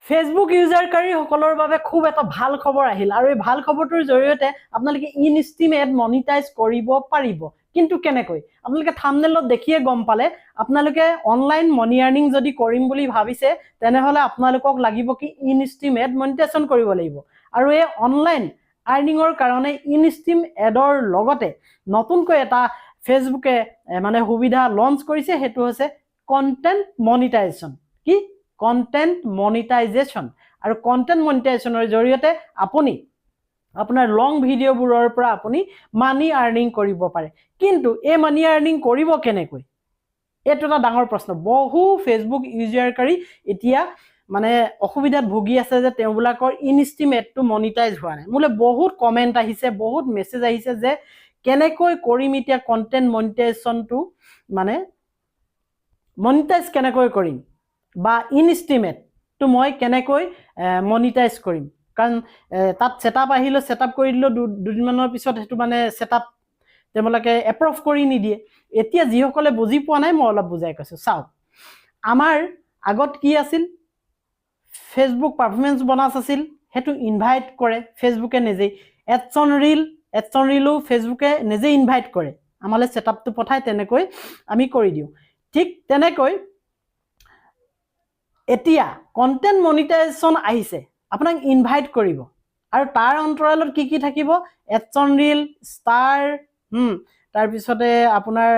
Facebook ইউজাৰকাৰীসকলৰ বাবে খুব এটা ভাল খবৰ আহিল আৰু এই ভাল খবৰটোৰ জৰিয়তে আপোনালোকে ইনষ্টিম এড মনিটাইজ কৰিব পাৰিব কিন্তু কেনেকৈ আপোনালোকে থাম্বনেলত দেখিয়ে গম পালে আপোনালোকে অনলাইন মনি আৰ্নিং যদি কৰিম বুলি ভাবিছে তেনেহলে আপোনালোকক লাগিব কি ইনষ্টিম এড মনিটাইজেশ্যন কৰিব লাগিব আৰু এই অনলাইন আৰ্নিঙৰ কাৰণে ইনষ্টিম এডৰ লগতে নতুনকৈ এটা ফেসবুকে মানে সুবিধা লঞ্চ কৰিছে হেতু হৈছে কন্টেন্ট মনিটাইজেশ্যন কি কন্টেন্ট মনিটাইজেশ্যন আৰু কন্টেন্ট মনিটাইজেশ্যনৰ জৰিয়তে আপুনি আপোনাৰ লং ভিডিঅ'বোৰৰ পৰা আপুনি মানি আৰ্নিং কৰিব পাৰে কিন্তু এই মানি আৰ্নিং কৰিব কেনেকৈ এইটো এটা ডাঙৰ প্ৰশ্ন বহু ফেসবুক ইউজাৰকাৰী এতিয়া মানে অসুবিধাত ভুগি আছে যে তেওঁলোকৰ ইনষ্টিম এডটো মনিটাইজ হোৱা নাই মোলে বহুত কমেন্ট আহিছে বহুত মেছেজ আহিছে যে কেনেকৈ কৰিম এতিয়া কন্টেন্ট মনিটাইজেশ্যনটো মানে মনিটাইজ কেনেকৈ কৰিম বা ইনষ্টিমেট তো মই কেনেকৈ মনিটাইজ কৰিম কাৰণ তাত সেটআপ আহিলে সেটআপ কৰি দিলো দুদিনমানৰ পিছত হেতু মানে সেটআপ তেওঁলোকে এপ্ৰুভ কৰি নিদিয়ে এতিয়া যিসকলে বুজি পোৱা নাই মই অলপ বুজাই কৈছো চাও আমাৰ আগত কি আছিল ফেসবুক পাৰফৰমেন্স বোনাস আছিল হেতু ইনভাইট কৰে ফেসবুকে নিজে এডসন ৰিলো ফেসবুকে নিজে ইনভাইট কৰে আমালে সেটআপটো পঠাই তেনেকৈ আমি কৰি দিও ঠিক তেনেকৈ এতিয়া কন্টেন্ট মনিটাইজেশ্যন আহিছে আপোনাক ইনভাইট কৰিব আৰু তাৰ অন্তৰালত কি থাকিব এডসন ৰিল ষ্টাৰ তাৰ পিছতে আপোনাৰ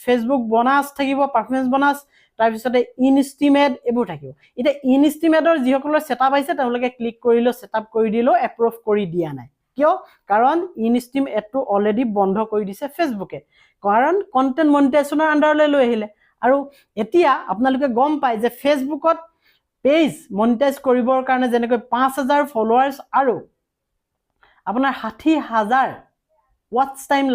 ফেসবুক বোনাস থাকিব পাৰফৰমেন্স বোনাস তাৰ পিছতে ইনষ্টিমেট এবোৰ থাকিব এটা ইনষ্টিমেটৰ যিসকলৰ সেটআপ আছে তেওঁলোকে ক্লিক কৰিলো সেটআপ কৰি দিলো এপ্ৰুভ কৰি দিয়া নাই কিয় কাৰণ ইনষ্টিম এডটো অলৰেডি বন্ধ কৰি দিছে ফেসবুকে কাৰণ কন্টেন্ট মনিটাইজেশ্যনৰ আন্ডাৰলৈ লৈ আহিলে আৰু এতিয়া আপোনালোকে গম পায় যে ফেসবুকত পেজ মনিটাইজ কৰিবৰ কাৰণে যেনেকৈ 5000 ফলোৱাৰ্স আৰু আপোনাৰ 60000 ওয়াচ টাইম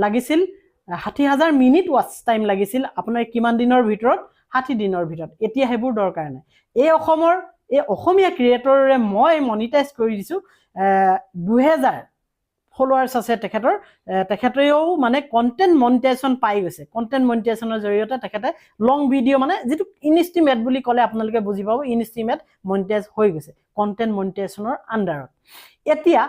লাগিছিল 60000 মিনিট ওয়াচ টাইম লাগিছিল আপোনাৰ কিমান দিনৰ ভিতৰত 60 দিনৰ ভিতৰত এতিয়া হেবোৰ দৰকাৰ নাই এই অসমীয়া ক্ৰিয়েটৰৰে মই মনিটাইজ কৰি দিছো 2000 ফলোৱাৰ্স আছে তেখেতেও মানে কন্টেন্ট মনিটাইজেশ্যন পাই গৈছে কন্টেন্ট মনিটাইজেশ্যনৰ জৰিয়তে তেখেতে লং ভিডিঅ' মানে যেটো ইনষ্টিমেট বুলি কলে আপোনালোকে বুজি পাব ইনষ্টিমেট মনিটাইজ হৈ গৈছে কন্টেন্ট মনিটাইজেশ্যনৰ আন্ডাৰত এতিয়া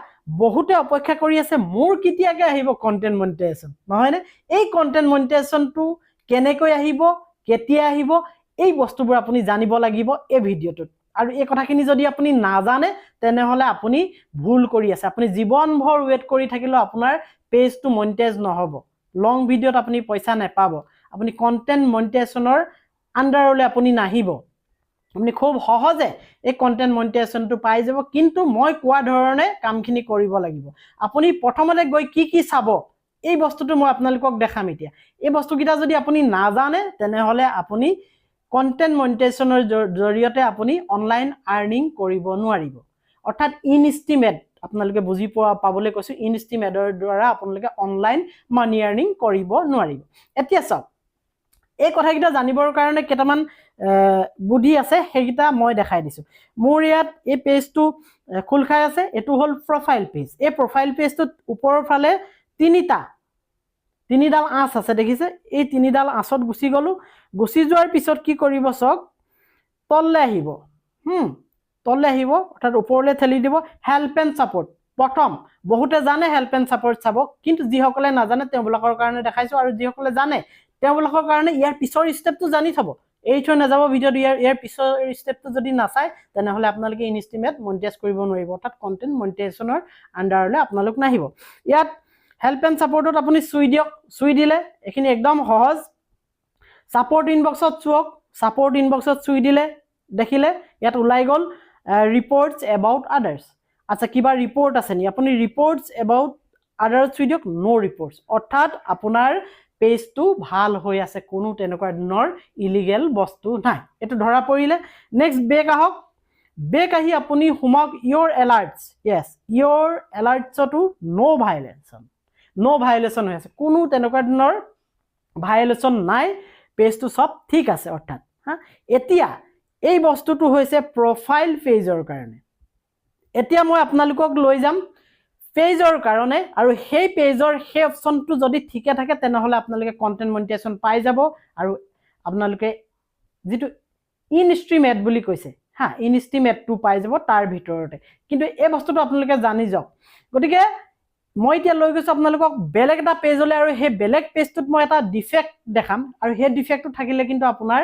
বহুতে অপেক্ষা কৰি আছে মোৰ কেতিয়াকে আহিব কন্টেন্ট মনিটাইজেশ্যন নহয় নে এই কন্টেন্ট মনিটাইজেশ্যনটো কেনেকৈ আহিব কেতিয়া আহিব এই বস্তুবোৰ আপুনি জানিব লাগিব এই ভিডিঅ'টোত আৰু এই কথাখিনি যদি আপুনি নাজানে তেনেহলে আপুনি ভুল কৰি আছে আপুনি জীৱনভৰ ওয়েট কৰি থাকিলে আপোনাৰ পেজটো মনিটাইজ নহব লং ভিডিঅ'ত আপুনি পইচা নেপাব আপুনি কন্টেন্ট মনিটাইজেশ্যনৰ আন্ডাৰলৈ আপুনি নাহিব আপুনি খুব সহজে এই কন্টেন্ট মনিটাইজেশ্যনটো পাই যাব কিন্তু মই কোৱা ধৰণে কামখিনি কৰিব লাগিব আপুনি প্ৰথমতে গৈ কি চাব এই বস্তুটো মই আপোনালোকক দেখাম এতিয়া এই বস্তুকিটা যদি আপুনি নাজানে তেনেহলে আপুনি কন্টেন্ট মনিটাইজেশ্যনৰ জৰিয়তে আপুনি অনলাইন আৰ্নিং কৰিব নোৱাৰিব অৰ্থাৎ ইনষ্টিমেট আপোনালোকে বুজি পাবলৈ কৈছো ইনষ্টিমেটৰ দ্বাৰা আপোনালোকে অনলাইন মানি আৰ্নিং কৰিব নোৱাৰিব এতিয়া চাওক এই কথাকিটা জানিবৰ কাৰণে কেটামান বুদ্ধি আছে সেইকিটা মই দেখাই দিছো মোৰ ইয়াত এই পেজটো খুল খাই আছে এটো হল প্ৰফাইল পেজ এই প্ৰফাইল পেজটোত ওপৰৰ ফালে তিনিডাল আঁচ আছে দেখিছে এই তিনিডাল আঁচত গুছি গলো গুছি যোৱাৰ পিছত কি কৰিব সক তললে আহিব অৰ্থাৎ ওপৰলে ঠেলি দিব হেল্প এণ্ড সাপোৰ্ট প্ৰথম বহুতে জানে হেল্প এণ্ড সাপোৰ্ট চাব কিন্তু যিসকলে নাজানে তেওঁলোকৰ কাৰণে দেখাইছো আৰু যিসকলে জানে তেওঁলোকৰ কাৰণে ইয়াৰ পিছৰ ষ্টেপটো জানি থব এই থৈ নাযাব ভিডিঅ' ইয়াৰ পিছৰ ষ্টেপটো যদি নাচাই তেনেহলে আপোনালোকে ইনষ্টিমেট মনিটাইজ কৰিব নোৱাৰিব অৰ্থাৎ কন্টেন্ট মনিটাইজেশ্যনৰ আন্ডাৰলৈ আপোনালোক নাহিব ইয়াত হেল্প এণ্ড সাপোৰ্টত আপুনি চুই দিলে এখিনি একদম সহজ সাপোৰ্ট ইনবক্সত চুওক সাপোৰ্ট ইনবক্সত চুই দিলে দেখিলে ইয়াত ওলাই গল ৰিপৰ্টস এবাউট আদাৰ্স আচ্ছা কিবা ৰিপৰ্ট আছে নি আপুনি ৰিপৰ্টস এবাউট আদাৰ্স চুই দিয়ক নো ৰিপৰ্টস অৰ্থাৎ আপোনাৰ পেজটো ভাল হৈ আছে কোনো তেনেকুৱা ধৰণৰ ইলিগেল বস্তু নাই এটো ধৰা পৰিলে নেক্সট বেক আহি আপুনি হুমক ইয়োৰ এলাৰ্টস ইয়েস ইয়োৰ এলাৰ্টছটো নো ভায়োলেশন হৈ আছে কোনো তেনেকুৱা ধৰণৰ ভায়োলেশন নাই পেজটো সব ঠিক আছে অৰ্থাৎ এতিয়া এই বস্তুটো হৈছে প্ৰফাইল পেজৰ কাৰণে এতিয়া মই আপোনালোকক লৈ যাম পেজৰ কাৰণে আৰু সেই পেজৰ সেই অপচনটো যদি ঠিকে থাকে তেনেহলে আপোনালোকে কন্টেন্ট মনিটাইজেশ্যন পাই যাব আৰু আপোনালোকে যেটো ইনষ্ট্ৰীম এড বুলি কৈছে হা ইনষ্টিমেটটো পাই যাব তাৰ ভিতৰতে কিন্তু এই বস্তুটো আপোনালোকে জানি যাওক গতিকে মই এতিয়া লৈ গৈছো আপোনালোকক বেলেগ এটা পেজলৈ আৰু সেই বেলেগ পেজটোত মই এটা ডিফেক্ট দেখাম আৰু সেই ডিফেক্টটো থাকিলে কিন্তু আপোনাৰ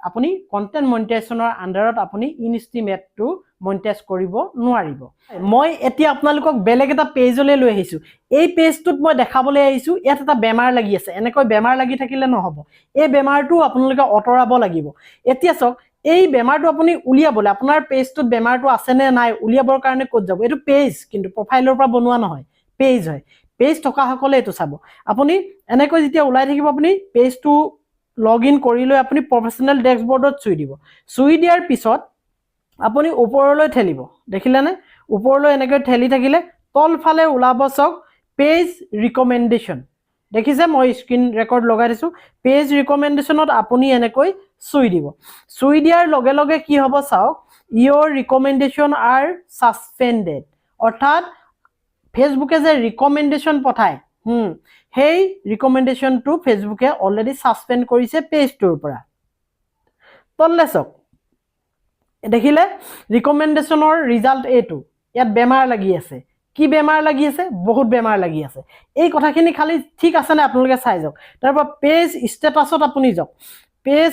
আপুনি কন্টেন্ট মনিটাইজেশ্যনৰ আন্ডাৰত আপুনি ইনষ্টিমেটটো মনিটাইজ কৰিব নোৱাৰিব মই এতিয়া আপোনালোকক বেলেগ এটা পেজলৈ লৈ আহিছো এই পেজটোত মই দেখাবলৈ আহিছো ইয়াত এটা বেমাৰ লাগি আছে এনেকৈ বেমাৰ লাগি থাকিলে নহব এই বেমাৰটো আপোনালোকে অতৰাব লাগিব এতিয়া চাওক এই বেমাৰটো আপুনি উলিয়াবলৈ আপোনাৰ পেজটোত বেমাৰটো আছে নে নাই উলিয়াবৰ কাৰণে ক'ত যাব এইটো পেজ কিন্তু প্ৰফাইলৰ পৰা বনোৱা নহয় পেজ হয় পেজ থকা সকলে এইটো চাব আপুনি এনেকৈ যেতিয়া ওলাই থাকিব আপুনি পেজটো লগইন কৰি লৈ আপুনি প্ৰফেশনাল ডেশবৰ্ডত চুই দিব চুই দিয়াৰ পিছত আপুনি ওপৰলৈ ঠেলিব দেখিলেনে ওপৰলৈ এনেকৈ ঠেলি থাকিলে তলফালে ওলাব চাওক পেজ ৰিকমেণ্ডেশ্যন দেখিছে মই স্ক্ৰীন ৰেকৰ্ড লগাই দিছো পেজ ৰিকমেণ্ডেশ্যনত আপুনি এনেকৈ চুই দিব চুই দিয়াৰ লগে লগে কি হ'ব চাওক ইয়ৰ ৰিকমেণ্ডেশ্যন আৰ সাসপেণ্ডেড অৰ্থাৎ ফেচবুকে যে ৰিকমেণ্ডেশ্যন পঠায় সেই ৰিকমেণ্ডেশ্যনটো ফেচবুকে অলৰেডি সাসপেণ্ড কৰিছে পেজটোৰ পৰা তললে চাওক দেখিলে ৰিকমেণ্ডেশ্যনৰ ৰিজাল্ট এইটো ইয়াত বেমাৰ লাগি আছে কি বেমাৰ লাগি আছে বহুত বেমাৰ লাগি আছে এই কথাখিনি খালি ঠিক আছে নে আপোনালোকে চাই যাওক তাৰপৰা পেজ ষ্টেটাছত আপুনি যাওক পেজ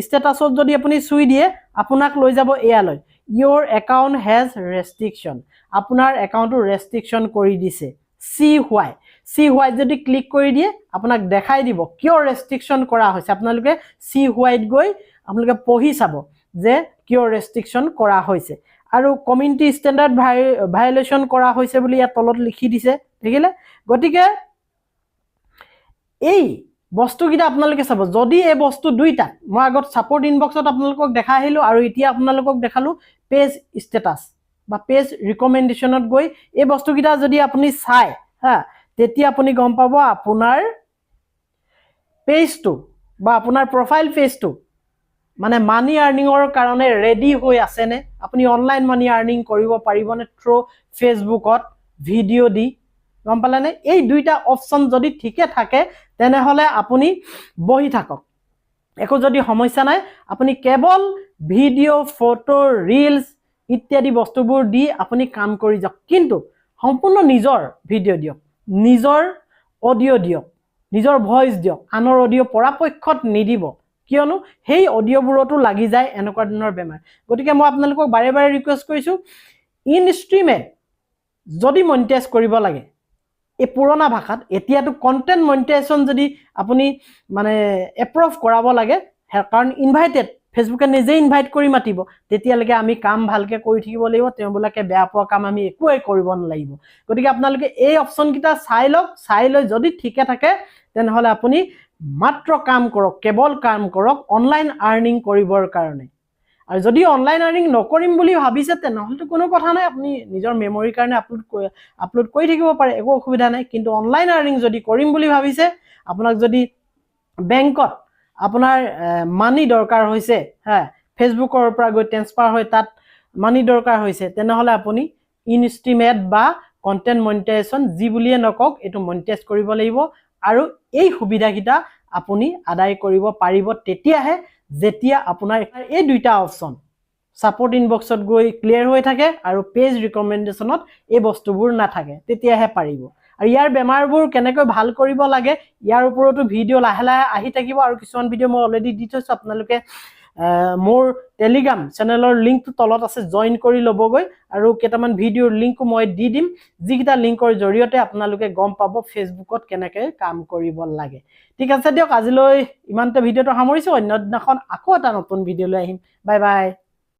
ষ্টেটাছত যদি আপুনি চুই দিয়ে আপোনাক লৈ যাব এয়ালৈ ইয়ৰ একাউণ্ট হেজ ৰেষ্ট্ৰিকশ্যন আপোনাৰ একাউণ্টটো ৰেষ্ট্ৰিকশ্যন কৰি দিছে সি হোৱাই যদি ক্লিক কৰি দিয়ে আপোনাক দেখাই দিব কিয় ৰেষ্ট্ৰিকশ্যন কৰা হৈছে আপোনালোকে সি হোৱাইত গৈ আপোনালোকে পঢ়ি চাব যে কিয় ৰেষ্ট্ৰিকশ্যন কৰা হৈছে আৰু কমিউনিটি ষ্টেণ্ডাৰ্ড ভায়োলেশ্যন কৰা হৈছে বুলি ইয়াত তলত লিখি দিছে দেখিলে গতিকে এই বস্তুকেইটা আপোনালোকে চাব যদি এই বস্তু দুইটা মই আগত ছাপোৰ্ট ইনবক্সত আপোনালোকক দেখাই আহিলোঁ আৰু এতিয়া আপোনালোকক দেখালোঁ পেজ ষ্টেটাছ বা পেজ ৰিকমেণ্ডেশ্যনত গৈ এই বস্তুকেইটা যদি আপুনি চাই হা তেতিয়া আপুনি গম পাব আপোনাৰ পেজটো বা আপোনাৰ প্ৰফাইল পেজটো মানে মানি আৰ্নিঙৰ কাৰণে ৰেডি হৈ আছেনে আপুনি অনলাইন মানি আৰ্নিং কৰিব পাৰিবনে থ্ৰু ফেচবুকত ভিডিঅ' দি গম পালেনে এই দুইটা অপশ্যন যদি ঠিকে থাকে তেনেহ'লে আপুনি বহি থাকক একো যদি সমস্যা নাই আপুনি কেৱল ভিডিঅ' ফটো ৰিলছ ইত্যাদি বস্তুবোৰ দি আপুনি কাম কৰি যাওক কিন্তু সম্পূৰ্ণ নিজৰ ভিডিঅ' দিয়ক নিজৰ অডিঅ' দিয়ক নিজৰ ভইচ দিয়ক আনৰ অডিঅ' পৰাপক্ষত নিদিব কিয়নো সেই অডিঅ'বোৰতো লাগি যায় এনেকুৱা ধৰণৰ বেমাৰ গতিকে মই আপোনালোকক বাৰে বাৰে ৰিকুৱেষ্ট কৰিছোঁ ইনষ্ট্ৰিমেট যদি মনিটাইজ কৰিব লাগে এই পুৰণা ভাষাত এতিয়াতো কণ্টেণ্ট মনিটাইজেশ্যন যদি আপুনি মানে এপ্ৰুভ কৰাব লাগে কাৰণ ইনভাইটেড ফেচবুকে নিজেই ইনভাইট কৰি মাতিব তেতিয়ালৈকে আমি কাম ভালকৈ কৰি থাকিব লাগিব তেওঁবিলাকে বেয়া পোৱা কাম আমি একোৱেই কৰিব নালাগিব গতিকে আপোনালোকে এই অপশ্যনকেইটা চাই লওক চাই লৈ যদি ঠিকে থাকে তেনেহ'লে আপুনি মাত্ৰ কাম কৰক কেৱল কাম কৰক অনলাইন আৰ্নিং কৰিবৰ কাৰণে আৰু যদি অনলাইন আৰ্নিং নকৰিম বুলি ভাবিছে তেনেহ'লেতো কোনো কথা নাই আপুনি নিজৰ মেমৰিৰ কাৰণে আপলোড কৰি থাকিব পাৰে একো অসুবিধা নাই কিন্তু অনলাইন আৰ্নিং যদি কৰিম বুলি ভাবিছে আপোনাক যদি বেংকত আপোনাৰ মানি দৰকাৰ হৈছে হা ফেচবুকৰ পৰা গৈ ট্ৰেন্সফাৰ হৈ তাত মানি দৰকাৰ হৈছে তেনেহ'লে আপুনি ইনষ্টিমেট বা কণ্টেণ্ট মনিটাইজেশ্যন যি বুলিয়ে নকওক এইটো মনিটাইজ কৰিব লাগিব আৰু এই সুবিধাকেইটা আপুনি আদায় কৰিব পাৰিব তেতিয়াহে যেতিয়া আপোনাৰ এই দুইটা অপশ্যন ছাপোৰ্ট ইনবক্সত গৈ ক্লিয়াৰ হৈ থাকে আৰু পেজ ৰিকমেণ্ডেশ্যনত এই বস্তুবোৰ নাথাকে তেতিয়াহে পাৰিব আৰু ইয়াৰ বেমাৰবোৰ কেনেকৈ ভাল কৰিব লাগে ইয়াৰ ওপৰতো ভিডিঅ' লাহে লাহে আহি থাকিব আৰু কিছুমান ভিডিঅ' মই অলৰেডি দি থৈছোঁ আপোনালোকে মোৰ টেলিগ্ৰাম চেনেলৰ লিংকটো তলত আছে জইন কৰি ল'বগৈ আৰু কেইটামান ভিডিঅ'ৰ লিংকো মই দি দিম যিকেইটা লিংকৰ জৰিয়তে আপোনালোকে গম পাব ফেচবুকত কেনেকৈ কাম কৰিব লাগে ঠিক আছে দিয়ক আজিলৈ ইমানতে ভিডিঅ'টো সামৰিছোঁ অন্য দিনাখন আকৌ এটা নতুন ভিডিঅ' লৈ আহিম বাই বাই